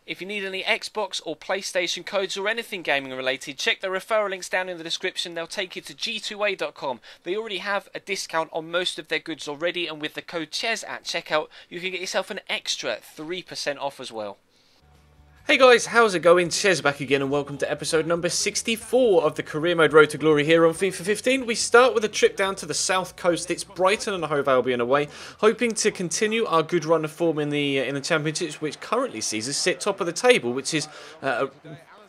If you need any Xbox or PlayStation codes or anything gaming related, check the referral links down in the description. They'll take you to g2a.com. They already have a discount on most of their goods already, and with the code CHES at checkout, you can get yourself an extra 3% off as well. Hey guys, how's it going? Chez back again and welcome to episode number 64 of the Career Mode Road to Glory here on FIFA 15. We start with a trip down to the south coast. It's Brighton and Hove Albion away, hoping to continue our good run of form in the Championships, which currently sees us sit top of the table, which is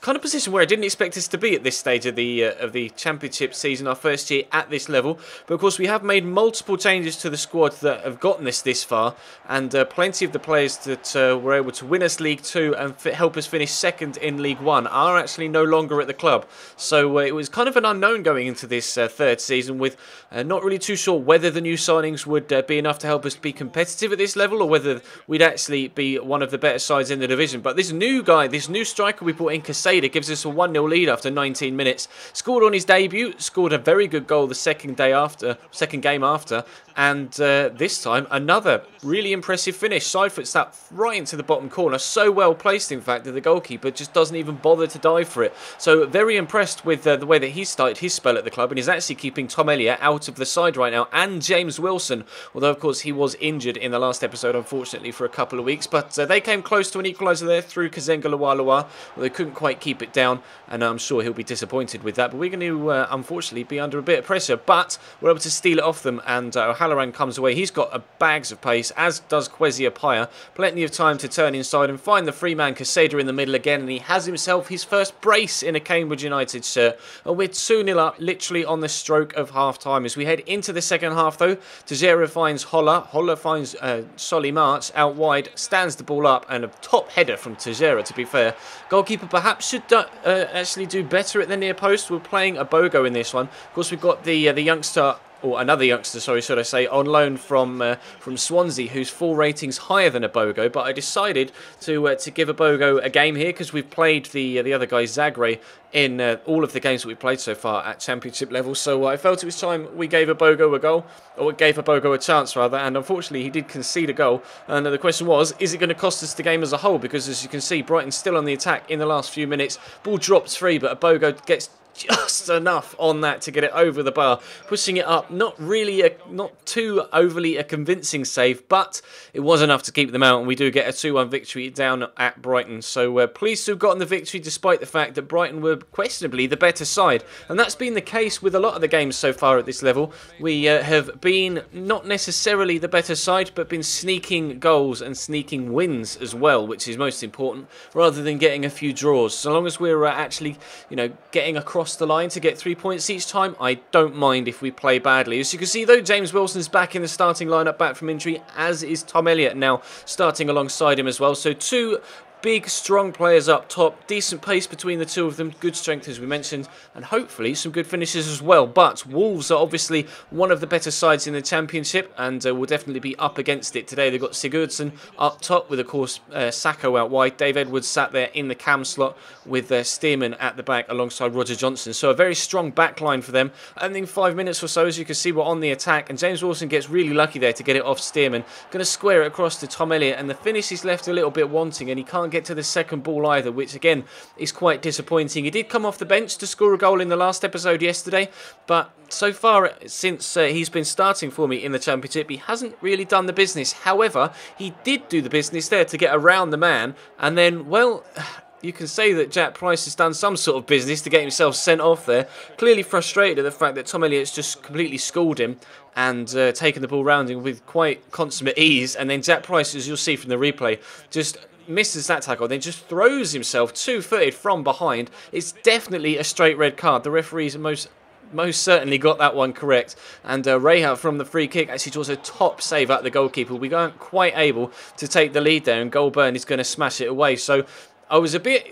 kind of position where I didn't expect us to be at this stage of the championship season, our first year at this level. But of course, we have made multiple changes to the squad that have gotten us this far, and plenty of the players that were able to win us League 2 and help us finish second in League 1 are actually no longer at the club. So it was kind of an unknown going into this third season, with not really too sure whether the new signings would be enough to help us be competitive at this level, or whether we'd actually be one of the better sides in the division. But this new guy, this new striker we brought in, gives us a 1-0 lead after 19 minutes. Scored on his debut, scored a very good goal the second game after, and this time another really impressive finish. Side foot that right into the bottom corner, so well placed in fact that the goalkeeper just doesn't even bother to dive for it. So very impressed with the way that he started his spell at the club, and is actually keeping Tom Elliott out of the side right now, and James Wilson, although of course he was injured in the last episode unfortunately for a couple of weeks. But they came close to an equaliser there through Kazenga Lawalawa, well, they couldn't quite keep it down, and I'm sure he'll be disappointed with that. But we're going to unfortunately be under a bit of pressure, but we're able to steal it off them, and O'Halloran comes away. He's got bags of pace, as does Kwesi Appiah. Plenty of time to turn inside and find the free man Caseda in the middle again, and he has himself his first brace in a Cambridge United shirt. And we're 2-0 up, literally on the stroke of half-time. As we head into the second half though, Tejera finds Holler finds Solly March out wide, stands the ball up, and a top header from Tejera, to be fair. Goalkeeper perhaps should actually do better at the near post. We're playing a Bogo in this one. Of course, we've got the youngster, or another youngster, sorry, should I say, on loan from Swansea, whose full rating's higher than a Bogo. But I decided to give a Bogo a game here, because we've played the other guy, Zagre, in all of the games that we've played so far at championship level. So I felt it was time we gave a Bogo a goal, or gave a Bogo a chance rather, and unfortunately he did concede a goal. And the question was, is it going to cost us the game as a whole? Because as you can see, Brighton's still on the attack in the last few minutes. Ball drops free, but a Bogo gets just enough on that to get it over the bar, pushing it up. Not too overly a convincing save, but it was enough to keep them out, and we do get a 2-1 victory down at Brighton. So pleased to have gotten the victory, despite the fact that Brighton were questionably the better side, and that's been the case with a lot of the games so far at this level. We have been not necessarily the better side, but been sneaking goals and sneaking wins as well, which is most important, rather than getting a few draws. So long as we're actually, getting across the line to get 3 points each time, I don't mind if we play badly. As you can see though, James Wilson's back in the starting lineup, back from injury, as is Tom Elliott now starting alongside him as well. So two big, strong players up top, decent pace between the two of them, good strength as we mentioned, and hopefully some good finishes as well. But Wolves are obviously one of the better sides in the Championship, and will definitely be up against it today. They've got Sigurdsson up top with, of course, Sacco out wide. Dave Edwards sat there in the cam slot with Stearman at the back alongside Roger Johnson. So a very strong back line for them. And in 5 minutes or so, as you can see, we're on the attack, and James Wilson gets really lucky there to get it off Stearman. Going to square it across to Tom Elliott, and the finish is left a little bit wanting, and he can't get to the second ball either, which again is quite disappointing. He did come off the bench to score a goal in the last episode yesterday, but so far since he's been starting for me in the Championship, he hasn't really done the business. However, he did do the business there to get around the man, and then, well, you can say that Jack Price has done some sort of business to get himself sent off there. Clearly frustrated at the fact that Tom Elliott's just completely schooled him and taken the ball round him with quite consummate ease. And then Jack Price, as you'll see from the replay, just misses that tackle, then just throws himself two-footed from behind. It's definitely a straight red card. The referees most certainly got that one correct. And Reha from the free kick actually draws a top save at the goalkeeper. We weren't quite able to take the lead there, and Goldburn is going to smash it away. So it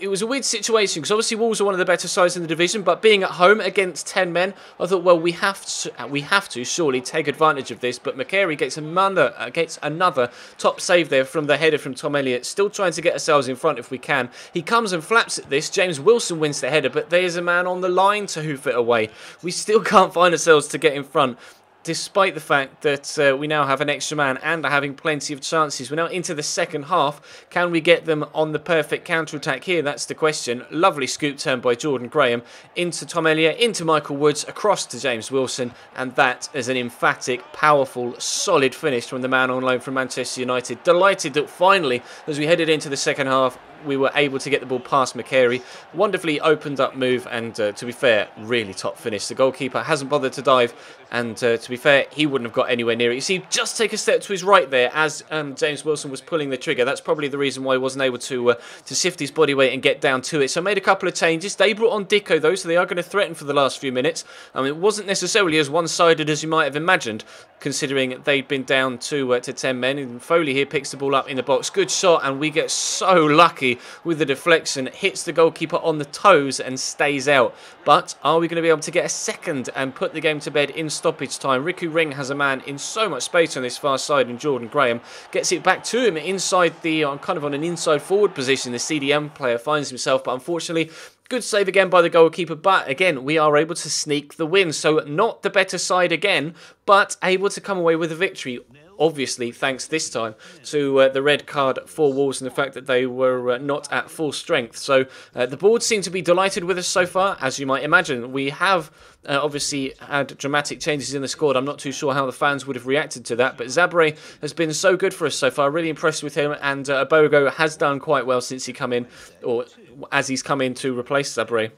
was a weird situation, because obviously Wolves are one of the better sides in the division, but being at home against 10 men, I thought, well, we have to surely take advantage of this. But McCary gets another top save there from the header from Tom Elliott, still trying to get ourselves in front if we can. He comes and flaps at this. James Wilson wins the header, but there's a man on the line to hoof it away. We still can't find ourselves to get in front. despite the fact that we now have an extra man and are having plenty of chances. We're now into the second half. Can we get them on the perfect counter-attack here? That's the question. Lovely scoop turn by Jordan Graham into Tom Elliott, into Michael Woods, across to James Wilson, and that is an emphatic, powerful, solid finish from the man on loan from Manchester United. Delighted that finally, as we headed into the second half, we were able to get the ball past McCary. Wonderfully opened up move, and to be fair, really top finish. The goalkeeper hasn't bothered to dive, and to be fair, he wouldn't have got anywhere near it. You see, just take a step to his right there as James Wilson was pulling the trigger. That's probably the reason why he wasn't able to shift his body weight and get down to it. So made a couple of changes. They brought on Dicko though, so they are going to threaten for the last few minutes. I mean, it wasn't necessarily as one-sided as you might have imagined, considering they'd been down to 10 men. And Foley here picks the ball up in the box. Good shot, and we get so lucky with the deflection. Hits the goalkeeper on the toes and stays out. But are we going to be able to get a second and put the game to bed in stoppage time? Riku Ring has a man in so much space on this far side, and Jordan Graham gets it back to him inside the kind of on an inside forward position. The CDM player finds himself, but unfortunately, good save again by the goalkeeper, but again, we are able to sneak the win. So not the better side again, but able to come away with a victory. Obviously, thanks this time to the red card for Wolves and the fact that they were not at full strength. So the board seem to be delighted with us so far, as you might imagine. We have obviously had dramatic changes in the squad. I'm not too sure how the fans would have reacted to that, but Zabre has been so good for us so far. Really impressed with him, and Abogo has done quite well since he come in, or as he's come in to replace Zabre.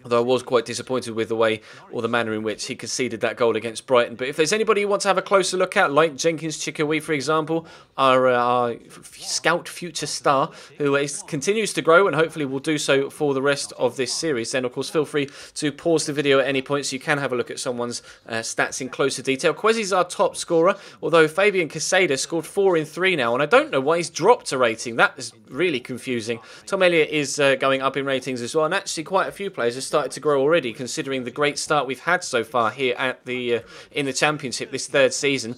Although I was quite disappointed with the way or the manner in which he conceded that goal against Brighton. But if there's anybody you want to have a closer look at, like Jenkins Chikawi, for example, our scout future star, who continues to grow and hopefully will do so for the rest of this series, then of course feel free to pause the video at any point so you can have a look at someone's stats in closer detail. Kwesi's our top scorer, although Fabian Casada scored 4 in 3 now, and I don't know why he's dropped a rating. That is really confusing. Tom Elliott is going up in ratings as well, and actually quite a few players have started to grow already, considering the great start we've had so far here at the in the Championship this third season.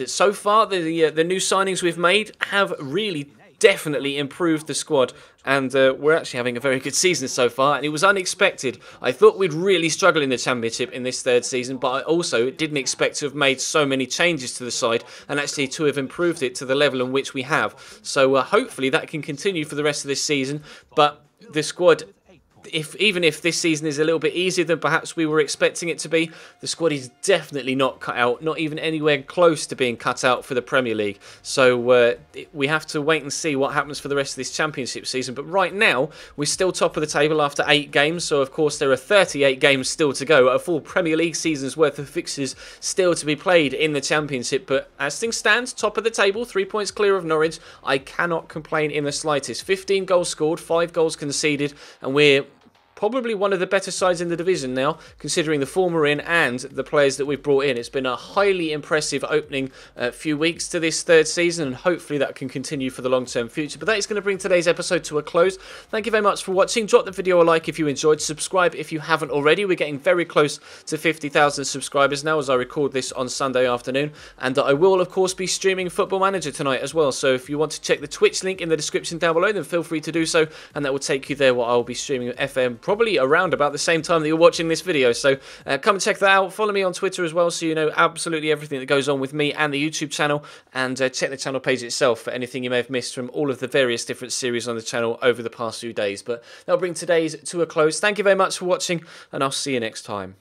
So far, the new signings we've made have really definitely improved the squad, and we're actually having a very good season so far, and it was unexpected. I thought we'd really struggle in the Championship in this third season, but I also didn't expect to have made so many changes to the side and actually to have improved it to the level in which we have. So hopefully that can continue for the rest of this season, but the squad, even if this season is a little bit easier than perhaps we were expecting it to be, the squad is definitely not cut out, not even anywhere close to being cut out for the Premier League. So we have to wait and see what happens for the rest of this Championship season. But right now, we're still top of the table after 8 games. So, of course, there are 38 games still to go. A full Premier League season's worth of fixtures still to be played in the Championship. But as things stand, top of the table, 3 points clear of Norwich. I cannot complain in the slightest. 15 goals scored, 5 goals conceded, and we're probably one of the better sides in the division now, considering the form we're in and the players that we've brought in. It's been a highly impressive opening few weeks to this third season, and hopefully that can continue for the long-term future. But that is going to bring today's episode to a close. Thank you very much for watching. Drop the video a like if you enjoyed. Subscribe if you haven't already. We're getting very close to 50,000 subscribers now as I record this on Sunday afternoon. And I will, of course, be streaming Football Manager tonight as well. So if you want to check the Twitch link in the description down below, then feel free to do so, and that will take you there where I'll be streaming FM probably around about the same time that you're watching this video. So come and check that out. Follow me on Twitter as well so you know absolutely everything that goes on with me and the YouTube channel, and check the channel page itself for anything you may have missed from all of the various different series on the channel over the past few days. But that'll bring today's to a close. Thank you very much for watching, and I'll see you next time.